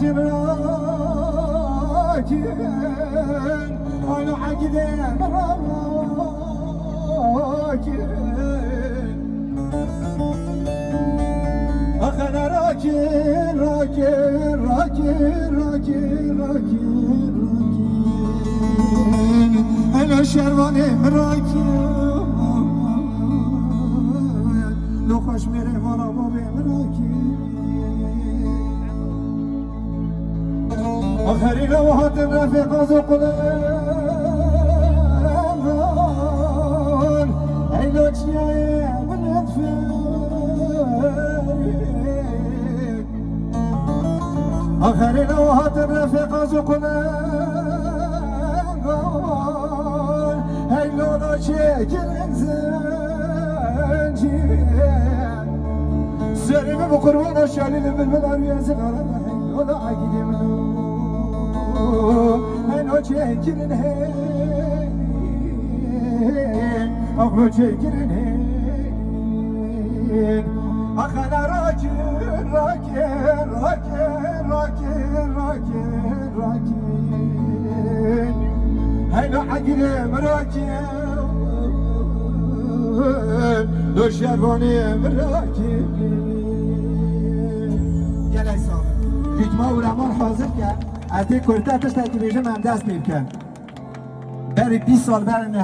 راكن أنا عقدين راكن أنا راكن راكن راكن راكن راكن أنا شرواني راكن لو خوش میره مالا بابی مراکی آخری روحات رفیق از قلبان ایلو چیه بلد فرید آخری روحات رفیق از قلبان ایلو چیه گرگ زريبي بقربان الشالي بالبلار يا زغارة ولا عقيد منو أنا شاكرن هين أخو شاكرن هين أخنا راكن راكن راكن راكن راكن راكن أنا عقيد مراكن لو شرفاني مراكن گلای صاحب ریتما و رمان حاضر کرد از یک کرتتش تا که بیجم هم دست میبکن بری 20 سال برنه